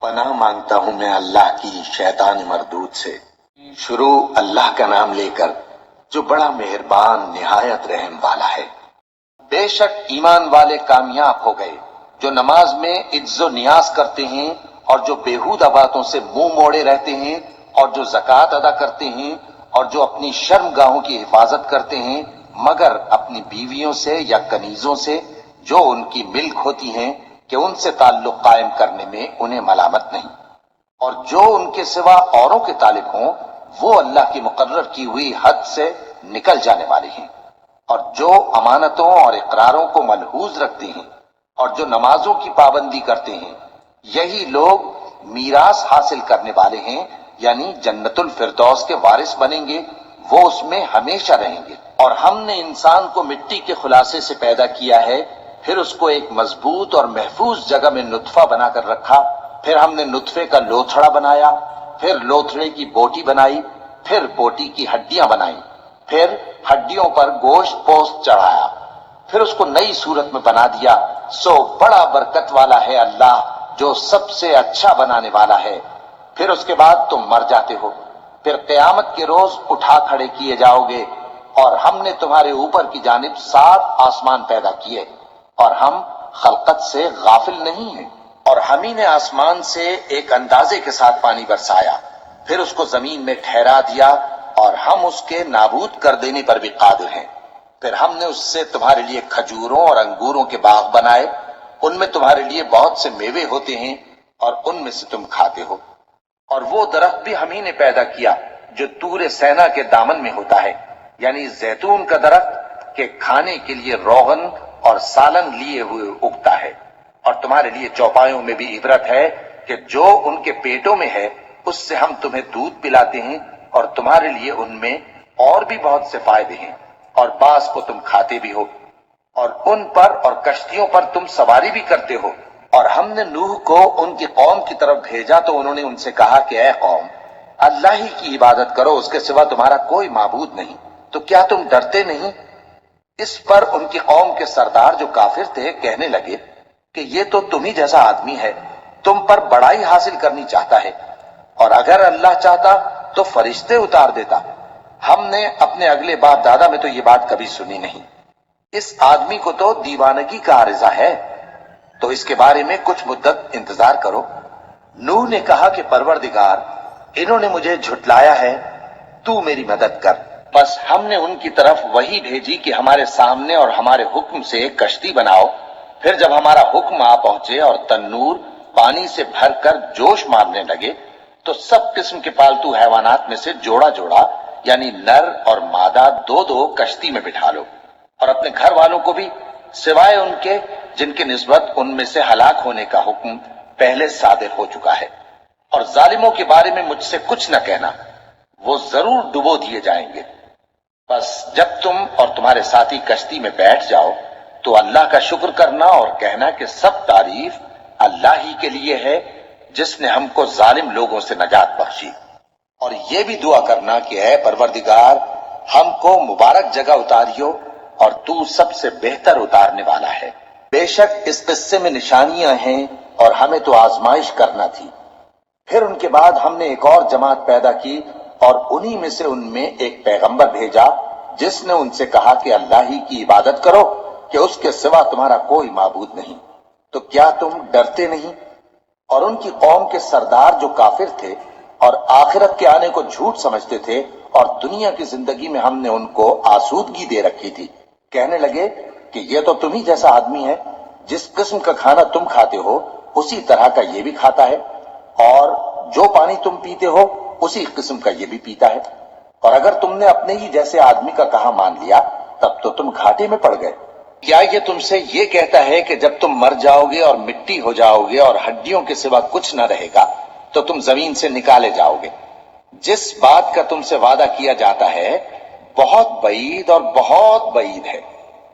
पनाह मांगता हूं मैं अल्लाह की शैतान मरदूद से। शुरू अल्लाह का नाम लेकर जो बड़ा मेहरबान निहायत रहम वाला है। बेशक ईमान वाले कामयाब हो गए जो नमाज में इज्जो नियाज करते हैं और जो बेहुदा बातों से मुंह मोड़े रहते हैं और जो ज़कात अदा करते हैं और जो अपनी शर्मगाहों की हिफाजत करते हैं मगर अपनी बीवियों से या कनीजों से जो उनकी मिल्क होती हैं कि उनसे ताल्लुक कायम करने में उन्हें मलामत नहीं, और जो उनके सिवा औरों के तालिब हों वो अल्लाह की मुकर्रर की हुई हद से निकल जाने वाले हैं, और जो अमानतों और इकरारों को मलहूज रखते हैं और जो नमाजों की पाबंदी करते हैं, यही लोग मीरास हासिल करने वाले हैं, यानी जन्नतुल फिरदौस के वारिस बनेंगे, वो उसमें हमेशा रहेंगे। और हमने इंसान को मिट्टी के खुलासे से पैदा किया है, फिर उसको एक मजबूत और महफूज जगह में नुत्फा बनाकर रखा, फिर हमने नुत्फे का लोथड़ा बनाया, फिर लोथड़े की बोटी बनाई, फिर बोटी की हड्डियां बनाई, फिर हड्डियों पर गोश्त पोस्त चढ़ाया, फिर उसको नई सूरत में बना दिया। सो बड़ा बरकत वाला है अल्लाह जो सबसे अच्छा बनाने वाला है। फिर उसके बाद तुम मर जाते हो, फिर क़यामत के रोज उठा खड़े किए जाओगे, और हमने तुम्हारे ऊपर की जानिब 7 आसमान पैदा किए और हम खलकत से गाफिल नहीं हैं। और हम ही ने आसमान से एक अंदाजे के साथ पानी बरसाया, फिर उसको जमीन में ठहरा दिया, और हम उसके नाबूद कर देने पर भी कादिर हैं। फिर हमने उससे तुम्हारे लिए खजूरों और अंगूरों के बाग बनाए, उनमें तुम्हारे लिए बहुत से मेवे होते हैं और उनमें से तुम खाते हो। और वो दरख्त भी हम ही ने पैदा किया जो तूरे सैना के दामन में होता है, यानी जैतून का दरख्त के खाने के लिए रोगन और सालन लिए हुए उगता है। और तुम्हारे लिए चौपायों में भी इबरत है कि जो उनके पेटों में है उससे हम तुम्हें दूध पिलाते हैं, और तुम्हारे लिए उनमें और भी बहुत से फायदे हैं, और बास को तुम खाते भी हो, और उन पर और कश्तियों पर तुम सवारी भी करते हो। और हमने नूह को उनकी कौम की तरफ भेजा तो उन्होंने उनसे कहा कि ऐ कौम, अल्लाह ही की इबादत करो, उसके सिवा तुम्हारा कोई माबूद नहीं, तो क्या तुम डरते नहीं? इस पर उनकी कौम के सरदार जो काफिर थे कहने लगे कि ये तो तुम ही जैसा आदमी है, तुम पर बड़ाई हासिल करनी चाहता है, और अगर अल्लाह चाहता तो फरिश्ते उतार देता। हमने अपने अगले बाप दादा में तो ये बात कभी सुनी नहीं। इस आदमी को तो दीवानगी का आरिजा है, तो इसके बारे में कुछ मुद्दत इंतजार करो। नूह ने कहा कि परवरदिगार, इन्होंने मुझे झुटलाया है, तू मेरी मदद कर। बस हमने उनकी तरफ वही भेजी कि हमारे सामने और हमारे हुक्म से एक कश्ती बनाओ। फिर जब हमारा हुक्म आ पहुंचे और तन्नूर पानी से भरकर जोश मारने लगे, तो सब किस्म के पालतू हैवानात में से जोड़ा जोड़ा, यानी नर और मादा 2-2 कश्ती में बिठा लो, और अपने घर वालों को भी, सिवाय उनके जिनके निस्बत उनमें से हलाक होने का हुक्म पहले सादिर हो चुका है। और जालिमों के बारे में मुझसे कुछ न कहना, वो जरूर डुबो दिए जाएंगे। बस जब तुम और तुम्हारे साथी कश्ती में बैठ जाओ तो अल्लाह का शुक्र करना और कहना कि सब तारीफ अल्लाह ही के लिए है जिसने हमको जालिम लोगों से नजात बख्शी। और ये भी दुआ करना कि ऐ परवरदिगार, हमको मुबारक जगह उतारियो, और तू सबसे बेहतर उतारने वाला है। बेशक इस किस्से में निशानियां हैं और हमें तो आजमाइश करना थी। फिर उनके बाद हमने एक और जमात पैदा की और उन्हीं में से उनमें एक पैगंबर भेजा जिसने उनसे कहा कि अल्लाह ही की इबादत करो, कि उसके सिवा तुम्हारा कोई माबूद नहीं, तो क्या तुम डरते नहीं? और उनकी कौम के सरदार जो काफिर थे और आखिरत के आने को झूठ समझते थे और दुनिया की जिंदगी में हमने उनको आसूदगी दे रखी थी, कहने लगे कि ये तो तुम ही जैसा आदमी है, जिस किस्म का खाना तुम खाते हो उसी तरह का ये भी खाता है, और जो पानी तुम पीते हो उसी किस्म का ये भी पीता है। और अगर तुमने अपने ही जैसे आदमी का कहा मान लिया तब तो तुम घाटे में पड़ गए। क्या ये तुमसे ये कहता है कि जब तुम मर जाओगे और मिट्टी हो जाओगे और हड्डियों के सिवा कुछ न रहेगा तो तुम जमीन से निकाले जाओगे? जिस बात का तुमसे वादा किया जाता है बहुत बईद और बहुत बईद है।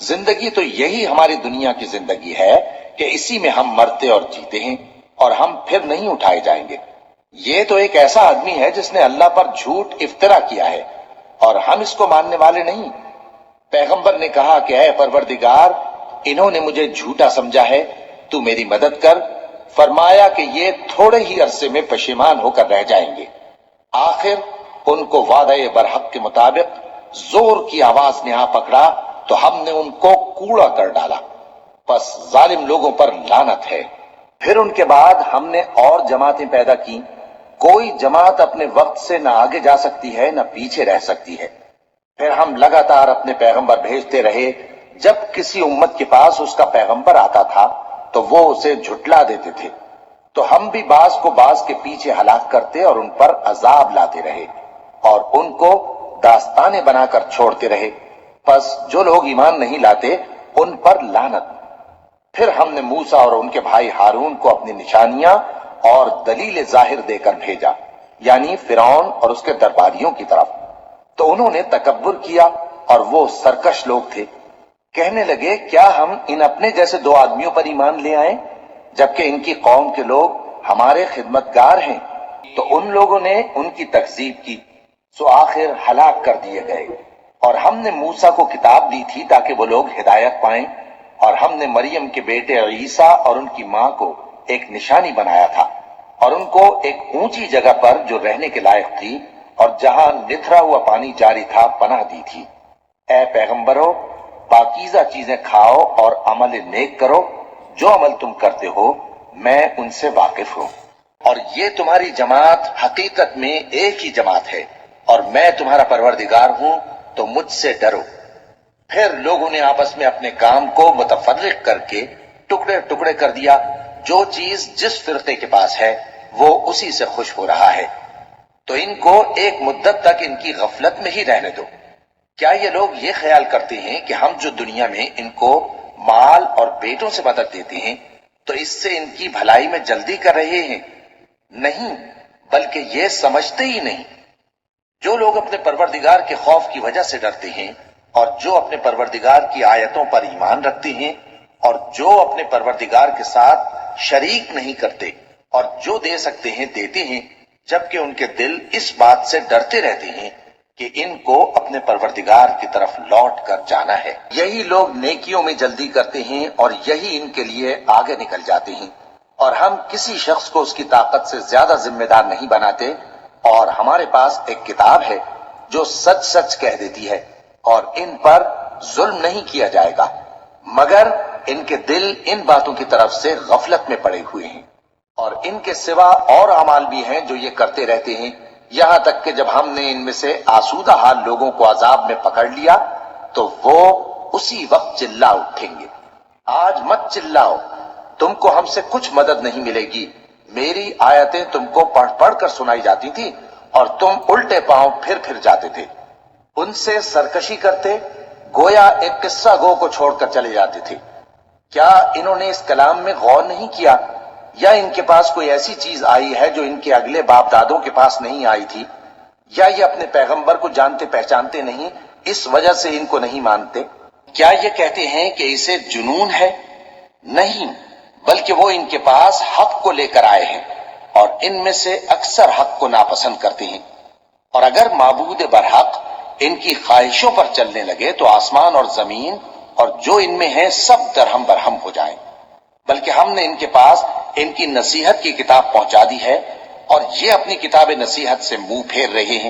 जिंदगी तो यही हमारी दुनिया की जिंदगी है कि इसी में हम मरते और जीते हैं, और हम फिर नहीं उठाए जाएंगे। ये तो एक ऐसा आदमी है जिसने अल्लाह पर झूठ इफ्तरा किया है, और हम इसको मानने वाले नहीं। पैगंबर ने कहा कि ऐ परवरदिगार, इन्होंने मुझे झूठा समझा है, तू मेरी मदद कर। فرمایا کہ یہ تھوڑے ہی عرصے میں پشیمان ہو کر رہ جائیں گے۔ آخر ان کو وعدہ برحق کے مطابق زور کی آواز نے آ پکڑا تو ہم نے ان کو کوڑا کر ڈالا، پس ظالم لوگوں پر لعنت ہے۔ پھر ان کے بعد ہم نے اور جماعتیں پیدا کی، کوئی جماعت اپنے وقت سے نہ آگے جا سکتی ہے نہ پیچھے رہ سکتی ہے۔ پھر ہم لگاتار اپنے پیغمبر بھیجتے رہے، جب کسی امت کے پاس اس کا پیغمبر آتا تھا تو وہ اسے جھٹلا دیتے تھے، تو ہم بھی بعض کو بعض کے پیچھے ہلاک کرتے اور ان پر عذاب لاتے رہے اور ان کو داستانیں بنا کر چھوڑتے رہے، پس جو لوگ ایمان نہیں لاتے ان پر لعنت۔ پھر ہم نے موسیٰ اور ان کے بھائی ہارون کو اپنی نشانیاں اور دلیل ظاہر دے کر بھیجا، یعنی فرعون اور اس کے درباریوں کی طرف، تو انہوں نے تکبر کیا اور وہ سرکش لوگ تھے۔ کہنے لگے کیا ہم ان اپنے جیسے دو آدمیوں پر ایمان لے آئیں جبکہ ان کی قوم کے لوگ ہمارے خدمتگار ہیں؟ تو ان لوگوں نے ان کی تکذیب کی، سو آخر ہلاک کر دیے گئے۔ اور ہم نے موسیٰ کو کتاب دی تھی تاکہ وہ لوگ ہدایت پائیں، اور ہم نے مریم کے بیٹے عیسیٰ اور ان کی ماں کو ایک نشانی بنایا تھا اور ان کو ایک اونچی جگہ پر جو رہنے کے لائق تھی اور جہاں نتھرا ہوا پانی جاری تھا پناہ دی تھی۔ اے پیغمبرو، پاکیزہ چیزیں کھاؤ اور عمل نیک کرو، جو عمل تم کرتے ہو میں ان سے واقف ہوں، اور یہ تمہاری جماعت حقیقت میں ایک ہی جماعت ہے اور میں تمہارا پروردگار ہوں، تو مجھ سے ڈرو۔ پھر لوگوں نے آپس میں اپنے کام کو متفرق کر کے ٹکڑے ٹکڑے کر دیا، جو چیز جس فرقے کے پاس ہے وہ اسی سے خوش ہو رہا ہے، تو ان کو ایک مدت تک ان کی غفلت میں ہی رہنے دو۔ کیا یہ لوگ یہ خیال کرتے ہیں کہ ہم جو دنیا میں ان کو مال اور بیٹوں سے مدد دیتے ہیں تو اس سے ان کی بھلائی میں جلدی کر رہے ہیں؟ نہیں، بلکہ یہ سمجھتے ہی نہیں۔ جو لوگ اپنے پروردگار کے خوف کی وجہ سے ڈرتے ہیں اور جو اپنے پروردگار کی آیتوں پر ایمان رکھتے ہیں اور جو اپنے پروردگار کے ساتھ شریک نہیں کرتے اور جو دے سکتے ہیں دیتے ہیں، جبکہ ان کے دل اس بات سے ڈرتے رہتے ہیں کہ ان کو اپنے پروردگار کی طرف لوٹ کر جانا ہے۔ یہی لوگ نیکیوں میں جلدی کرتے ہیں اور یہی ان کے لیے آگے نکل جاتے ہیں، اور ہم کسی شخص کو اس کی طاقت سے زیادہ ذمہ دار نہیں بناتے، اور ہمارے پاس ایک کتاب ہے جو سچ سچ کہہ دیتی ہے، اور ان پر ظلم نہیں کیا جائے گا، مگر ان کے دل ان باتوں کی طرف سے غفلت میں پڑے ہوئے ہیں۔ اور ان کے سوا اور اعمال بھی ہیں جو یہ کرتے رہتے ہیں، یہاں تک کہ جب ہم نے ان میں سے آسودہ حال لوگوں کو عذاب میں پکڑ لیا تو وہ اسی وقت چلا اٹھیں گے۔ آج مت چلاؤ، تم کو ہم سے کچھ مدد نہیں ملے گی، میری آیتیں تم کو پڑھ پڑھ کر سنائی جاتی تھی اور تم الٹے پاؤں پھر پھر جاتے تھے۔ ان سے سرکشی کرتے، گویا ایک قصہ گو کو چھوڑ کر چلے جاتے تھے۔ کیا انہوں نے اس کلام میں غور نہیں کیا، یا ان کے پاس کوئی ایسی چیز آئی ہے جو ان کے اگلے باپ دادوں کے پاس نہیں آئی تھی، یا یہ اپنے پیغمبر کو جانتے پہچانتے نہیں اس وجہ سے ان کو نہیں مانتے؟ کیا یہ کہتے ہیں کہ اسے جنون ہے؟ نہیں، بلکہ وہ ان کے پاس حق کو لے کر آئے ہیں اور ان میں سے اکثر حق کو ناپسند کرتے ہیں۔ اور اگر معبود برحق ان کی خواہشوں پر چلنے لگے تو آسمان اور زمین اور جو ان میں ہے سب درہم برہم ہو جائیں۔ بلکہ ہم نے ان کے پاس ان کی نصیحت کی کتاب پہنچا دی ہے اور یہ اپنی کتاب نصیحت سے منہ پھیر رہے ہیں۔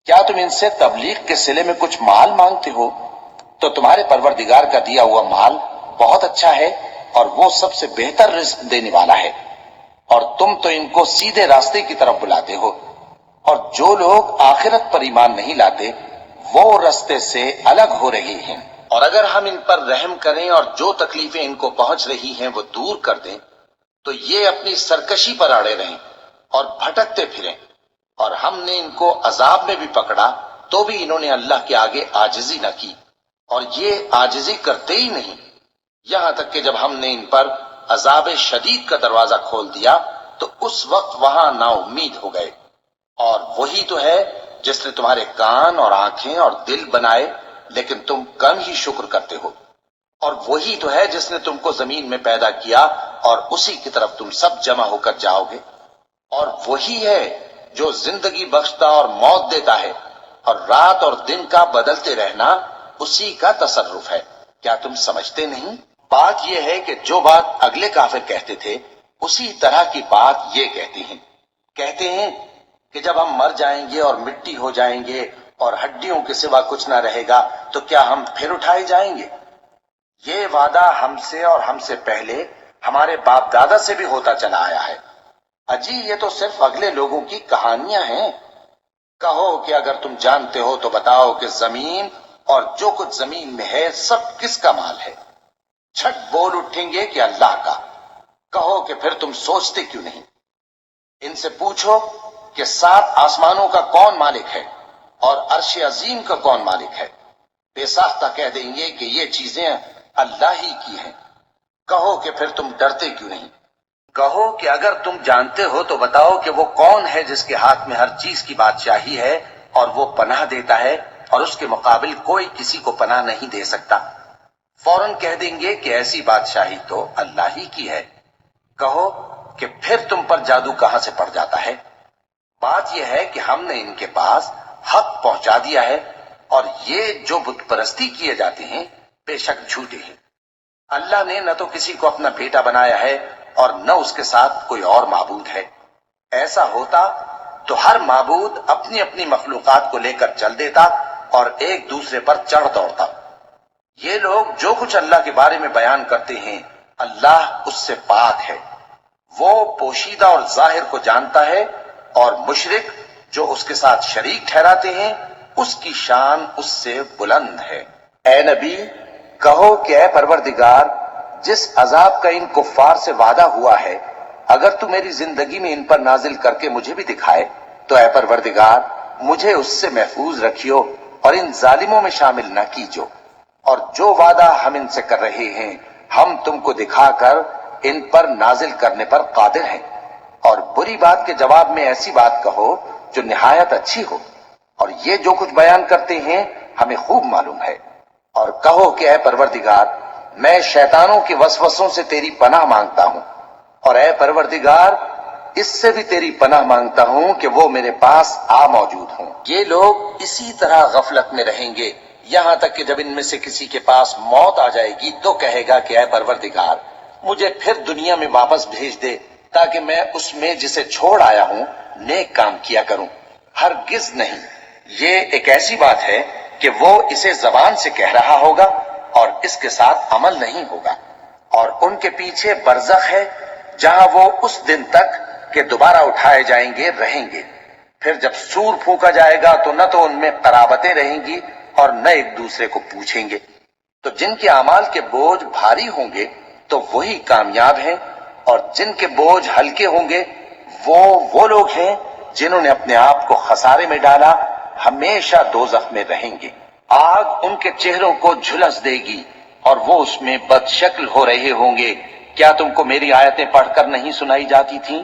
کیا تم ان سے تبلیغ کے صلے میں کچھ مال مانگتے ہو؟ تو تمہارے پروردگار کا دیا ہوا مال بہت اچھا ہے اور وہ سب سے بہتر رزق دینے والا ہے، اور تم تو ان کو سیدھے راستے کی طرف بلاتے ہو، اور جو لوگ آخرت پر ایمان نہیں لاتے وہ راستے سے الگ ہو رہے ہیں۔ اور اگر ہم ان پر رحم کریں اور جو تکلیفیں ان کو پہنچ رہی ہیں وہ دور کر دیں تو یہ اپنی سرکشی پر اڑے رہیں اور بھٹکتے پھریں، اور ہم نے ان کو عذاب میں بھی پکڑا تو بھی انہوں نے اللہ کے آگے عاجزی نہ کی، اور یہ عاجزی کرتے ہی نہیں، یہاں تک کہ جب ہم نے ان پر عذاب شدید کا دروازہ کھول دیا تو اس وقت وہاں نا امید ہو گئے۔ اور وہی تو ہے جس نے تمہارے کان اور آنکھیں اور دل بنائے، لیکن تم کم ہی شکر کرتے ہو۔ اور وہی تو ہے جس نے تم کو زمین میں پیدا کیا اور اسی کی طرف تم سب جمع ہو کر جاؤ گے۔ اور وہی ہے جو زندگی بخشتا اور موت دیتا ہے، اور رات اور دن کا بدلتے رہنا اسی کا تصرف ہے۔ کیا تم سمجھتے نہیں؟ بات یہ ہے کہ جو بات اگلے کافر کہتے تھے उसी तरह की बात ये कहते हैं कि जब हम मर जाएंगे और मिट्टी हो जाएंगे और हड्डियों के सिवा कुछ ना रहेगा तो क्या हम फिर उठाए जाएंगे। ये वादा हमसे और हमसे पहले हमारे बाप दादा से भी होता चला आया है। अजी ये तो सिर्फ अगले लोगों की कहानियां हैं। कहो कि अगर तुम जानते हो तो बताओ कि जमीन और जो कुछ जमीन में है सब किसका माल है। छठ बोल उठेंगे कि अल्लाह का। कहो कि फिर तुम सोचते क्यों नहीं। इनसे पूछो कि 7 आसमानों का कौन मालिक है और अर्श अजीम का कौन मालिक है। बेसाख्ता कह देंगे कि ये चीजें अल्लाह ही की हैं। कहो कि फिर तुम डरते क्यों नहीं। कहो कि अगर तुम जानते हो तो बताओ कि वो कौन है जिसके हाथ में हर चीज की बादशाही है और वो पनाह देता है और उसके मुकाबिल कोई किसी को पनाह नहीं दे सकता। फौरन कह देंगे कि ऐसी बादशाही तो अल्लाह ही की है। कहो कि फिर तुम पर जादू कहां से पड़ जाता है। बात यह है कि हमने इनके पास हक पहुंचा दिया है और ये जो बुत परस्ती किए जाते हैं बेशक झूठे हैं। अल्लाह ने न तो किसी को अपना बेटा बनाया है और न उसके साथ कोई और माबूद है। ऐसा होता तो हर माबूद अपनी अपनी मखलूकात को लेकर चल देता और एक दूसरे पर चढ़ दौड़ता। ये लोग जो कुछ अल्लाह के बारे में बयान करते हैं अल्लाह उससे पाक है। वो पोशीदा और जाहिर को जानता है और मुशरिक जो उसके साथ शरीक ठहराते हैं उसकी शान उससे बुलंद है। ए नबी कहो कि ए परवरदिगार जिस अजाब का इन कुफ्फार से वादा हुआ है अगर तू मेरी जिंदगी में इन पर नाजिल करके मुझे भी दिखाए तो ए परवरदिगार मुझे उससे महफूज रखियो और इन जालिमों में शामिल न कीजो। और जो वादा हम इनसे कर रहे हैं हम तुमको दिखाकर इन पर नाजिल करने पर कादिर हैं। और बुरी बात के जवाब में ऐसी बात कहो जो निहायत अच्छी हो। और ये जो कुछ बयान करते हैं हमें खूब मालूम है। और कहो कि ऐ परवरदिगार मैं शैतानों के वसवसों से तेरी पनाह मांगता हूं और ऐ परवरदिगार इससे भी तेरी पनाह मांगता हूं कि वो मेरे पास आ मौजूद हों। ये लोग इसी तरह गफलत में रहेंगे यहां तक कि जब इनमें से किसी के पास मौत आ जाएगी तो कहेगा कि ऐ परवरदिगार मुझे फिर दुनिया में वापस भेज दे ताकि मैं उसमें जिसे छोड़ आया हूं नेक काम किया करूं। हरगिज नहीं। ये एक ऐसी बात है कि वो इसे जबान से कह रहा होगा और इसके साथ अमल नहीं होगा। और उनके पीछे बरज़ख है जहां वो उस दिन तक के दोबारा उठाए जाएंगे रहेंगे। फिर जब सूर फूंका जाएगा तो न तो उनमें कराबतें रहेंगी और न एक दूसरे को पूछेंगे। तो जिनके अमाल के बोझ भारी होंगे तो वही कामयाब हैं और जिनके बोझ हल्के होंगे वो लोग हैं जिन्होंने अपने आप को खसारे में डाला हमेशा दोज़ख में रहेंगे। आग उनके चेहरों को झुलस देगी और वो उसमें बदशक्ल हो रहे होंगे। क्या तुमको मेरी आयतें पढ़कर नहीं सुनाई जाती थीं?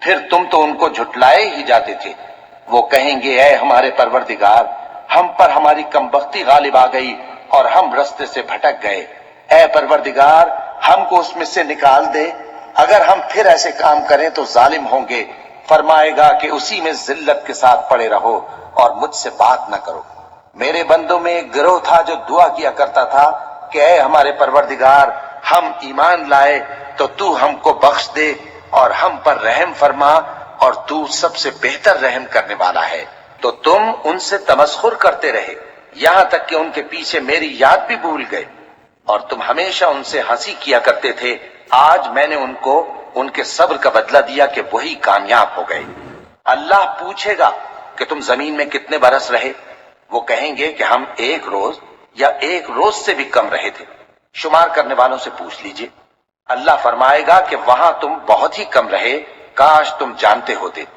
फिर तुम तो उनको झुटलाए ही जाते थे। वो कहेंगे ऐ हमारे परवरदिगार हम पर हमारी कमबख्ती गालिब आ गई और हम रास्ते से भटक गए। ऐ परवरदिगार हमको उसमें से निकाल दे। अगर हम फिर ऐसे काम करें तो जालिम होंगे। फरमाएगा कि उसी में जिल्लत के साथ पड़े रहो और मुझसे बात न करो। मेरे बंदों में एक गिरोह था जो दुआ किया करता था कि ऐ हमारे परवरदिगार हम ईमान लाए तो तू हमको बख्श दे और हम पर रहम फरमा और तू सबसे बेहतर रहम करने वाला है। तो तुम उनसे तमस्खुर करते रहे यहां तक कि उनके पीछे मेरी याद भी भूल गए और तुम हमेशा उनसे हंसी किया करते थे। आज मैंने उनको उनके सब्र का बदला दिया कि वही कामयाब हो गए। अल्लाह पूछेगा कि तुम जमीन में कितने बरस रहे। वो कहेंगे कि हम 1 रोज या 1 रोज से भी कम रहे थे। शुमार करने वालों से पूछ लीजिए। अल्लाह फरमाएगा कि वहां तुम बहुत ही कम रहे, काश तुम जानते होते।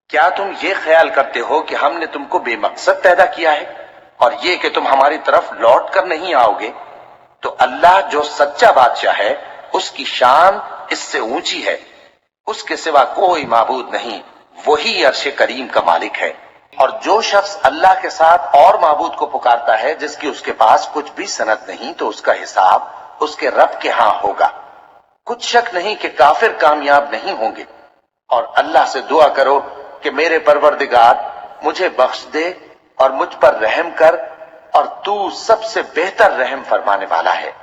क्या तुम ये ख्याल करते हो कि हमने तुमको बेमकसद पैदा किया है और ये कि तुम हमारी तरफ लौट कर नहीं आओगे। तो अल्लाह जो सच्चा बादशाह है उसकी शान इससे ऊंची है। उसके सिवा कोई माबूद नहीं, वही अर्श करीम का मालिक है। और जो शख्स अल्लाह के साथ और माबूद को पुकारता है जिसकी उसके पास कुछ भी सनद नहीं तो उसका हिसाब उसके रब के हां होगा। कुछ शक नहीं कि काफिर कामयाब नहीं होंगे। और अल्लाह से दुआ करो कि मेरे परवरदिगार मुझे बख्श दे और मुझ पर रहम कर और तू सबसे बेहतर रहम फरमाने वाला है।